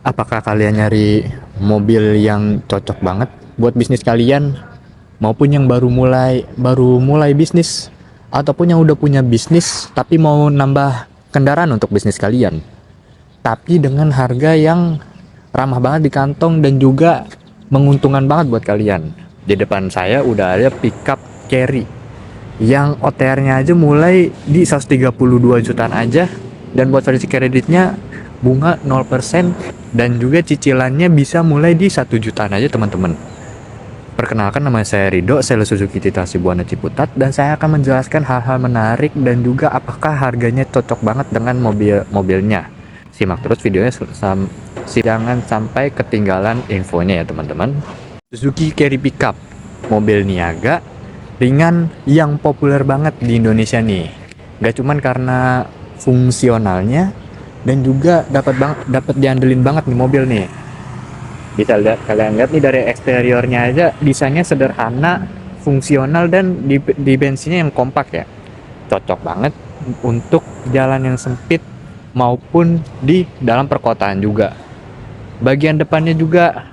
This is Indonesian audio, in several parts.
Apakah kalian nyari mobil yang cocok banget buat bisnis kalian, maupun yang baru mulai bisnis, ataupun yang udah punya bisnis tapi mau nambah kendaraan untuk bisnis kalian, tapi dengan harga yang ramah banget di kantong dan juga menguntungkan banget buat kalian. Di depan saya udah ada pickup carry yang OTR-nya aja mulai di 132 jutaan aja, dan buat versi kreditnya bunga 0% dan juga cicilannya bisa mulai di 1 jutaan aja teman-teman. Perkenalkan, nama saya Rido, sales Suzuki Citra Hasibuana Ciputat, dan saya akan menjelaskan hal-hal menarik dan juga apakah harganya cocok banget dengan mobilnya. Simak terus videonya, jangan sampai ketinggalan infonya ya teman-teman. Suzuki Carry Pickup, mobil niaga ringan yang populer banget di Indonesia nih. Gak cuman karena fungsionalnya, dan juga dapat diandelin banget nih mobil nih. Bisa kalian lihat nih dari eksteriornya aja, desainnya sederhana, fungsional, dan di bensinnya yang kompak ya. Cocok banget untuk jalan yang sempit maupun di dalam perkotaan juga. Bagian depannya juga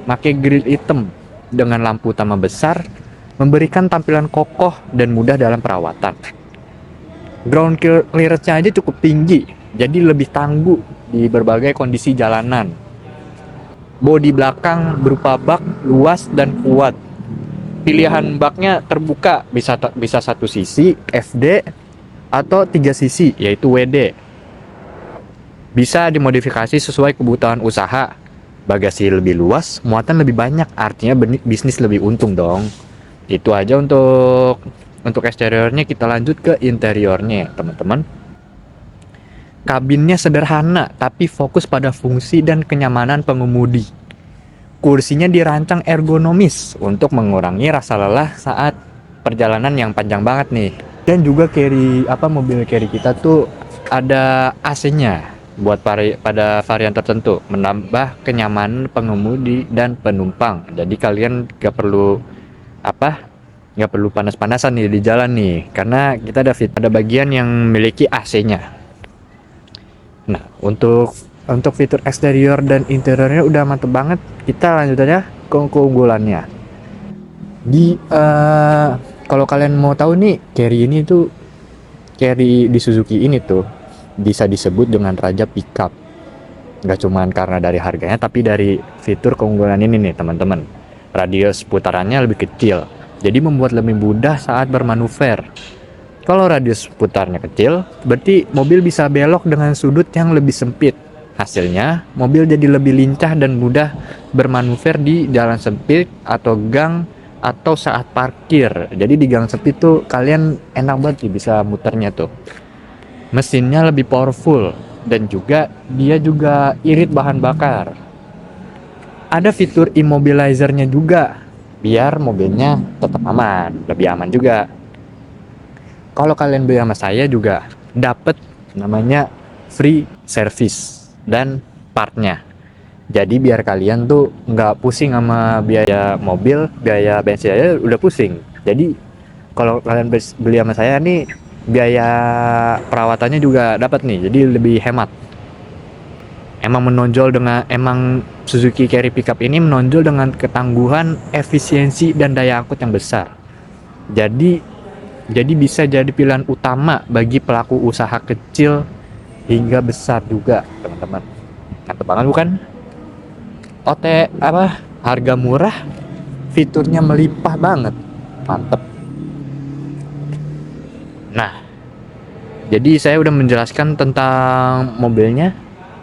pakai grill hitam dengan lampu utama besar, memberikan tampilan kokoh dan mudah dalam perawatan. Ground clearance-nya aja cukup tinggi, jadi lebih tangguh di berbagai kondisi jalanan. Bodi belakang berupa bak luas dan kuat. Pilihan baknya terbuka, bisa satu sisi FD atau 3 sisi yaitu WD. Bisa dimodifikasi sesuai kebutuhan usaha. Bagasi lebih luas, muatan lebih banyak, artinya bisnis lebih untung dong. Itu aja untuk eksteriornya. Kita lanjut ke interiornya teman-teman. Kabinnya sederhana tapi fokus pada fungsi dan kenyamanan pengemudi. Kursinya dirancang ergonomis untuk mengurangi rasa lelah saat perjalanan yang panjang banget nih. Dan juga mobil carry kita tuh ada AC-nya buat pada varian tertentu, menambah kenyamanan pengemudi dan penumpang. Jadi kalian gak perlu panas-panasan nih di jalan nih, karena kita ada bagian yang memiliki AC-nya. Nah, untuk fitur eksterior dan interiornya udah mantep banget. Kita lanjut aja ke keunggulannya. Kalau kalian mau tahu nih, carry di Suzuki ini tuh bisa disebut dengan raja pickup. Gak cuman karena dari harganya, tapi dari fitur keunggulan ini nih teman-teman. Radius putarannya lebih kecil, jadi membuat lebih mudah saat bermanuver. Kalau radius putarnya kecil, berarti mobil bisa belok dengan sudut yang lebih sempit. Hasilnya, mobil jadi lebih lincah dan mudah bermanuver di jalan sempit atau gang atau saat parkir. Jadi di gang sempit tuh kalian enak banget bisa muternya tuh. Mesinnya lebih powerful dan juga dia juga irit bahan bakar. Ada fitur immobilizer-nya juga biar mobilnya tetap aman, lebih aman juga. Kalau kalian beli sama saya juga dapat namanya free service dan partnya. Jadi biar kalian tuh nggak pusing sama biaya mobil, biaya bensin aja udah pusing. Jadi kalau kalian beli sama saya nih, biaya perawatannya juga dapat nih, jadi lebih hemat. Emang Suzuki Carry Pickup ini menonjol dengan ketangguhan, efisiensi, dan daya angkut yang besar. Jadi bisa jadi pilihan utama bagi pelaku usaha kecil hingga besar juga, teman-teman. Mantap banget bukan? Harga murah, fiturnya melimpah banget. Mantep. Nah, jadi saya udah menjelaskan tentang mobilnya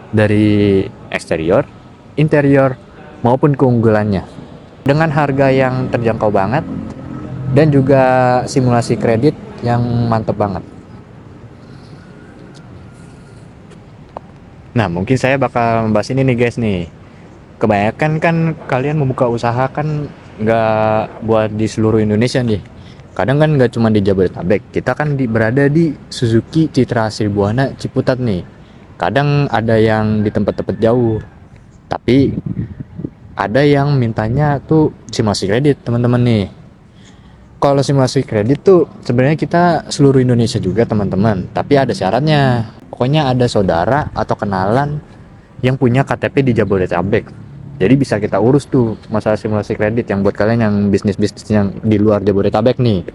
dari eksterior, interior, maupun keunggulannya. Dengan harga yang terjangkau banget dan juga simulasi kredit yang mantep banget. Nah, mungkin saya bakal membahas ini nih guys nih. Kebanyakan kan kalian membuka usaha kan nggak buat di seluruh Indonesia nih. Kadang kan nggak cuma di Jabodetabek. Kita kan berada di Suzuki Citra Hasibuana Ciputat nih. Kadang ada yang di tempat-tempat jauh. Tapi ada yang mintanya tuh simulasi kredit teman-teman nih. Kalau simulasi kredit tuh sebenarnya kita seluruh Indonesia juga teman-teman, tapi ada syaratnya. Pokoknya ada saudara atau kenalan yang punya KTP di Jabodetabek. Jadi bisa kita urus tuh masalah simulasi kredit yang buat kalian yang bisnis-bisnis yang di luar Jabodetabek nih.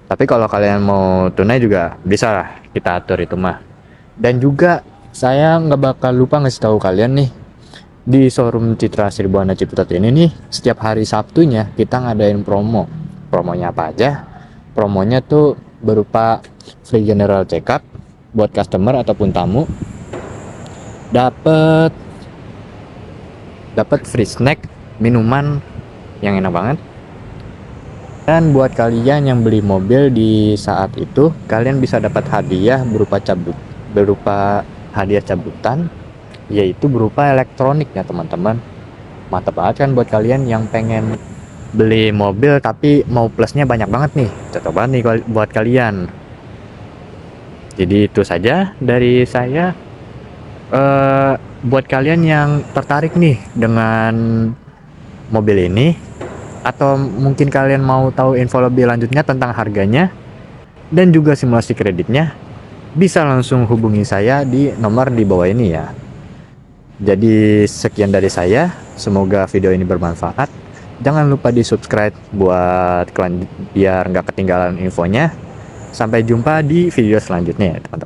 Tapi kalau kalian mau tunai juga bisa lah kita atur itu mah. Dan juga saya nggak bakal lupa ngasih tahu kalian nih, di showroom Citra Sribuana Ciputat ini nih, setiap hari Sabtunya kita ngadain promo. Promonya apa aja? Promonya tuh berupa free general check up buat customer ataupun tamu, dapat free snack, minuman yang enak banget. Dan buat kalian yang beli mobil di saat itu, kalian bisa dapat hadiah berupa hadiah cabutan, yaitu berupa elektronik ya teman-teman. Mantap banget kan buat kalian yang pengen beli mobil tapi mau plusnya banyak banget nih. Cocok banget nih buat kalian. Jadi itu saja dari saya. Buat kalian yang tertarik nih dengan mobil ini, atau mungkin kalian mau tahu info lebih lanjutnya tentang harganya dan juga simulasi kreditnya, bisa langsung hubungi saya di nomor di bawah ini ya. Jadi sekian dari saya, semoga video ini bermanfaat. Jangan lupa di subscribe buat kalian biar nggak ketinggalan infonya. Sampai jumpa di video selanjutnya ya teman-teman.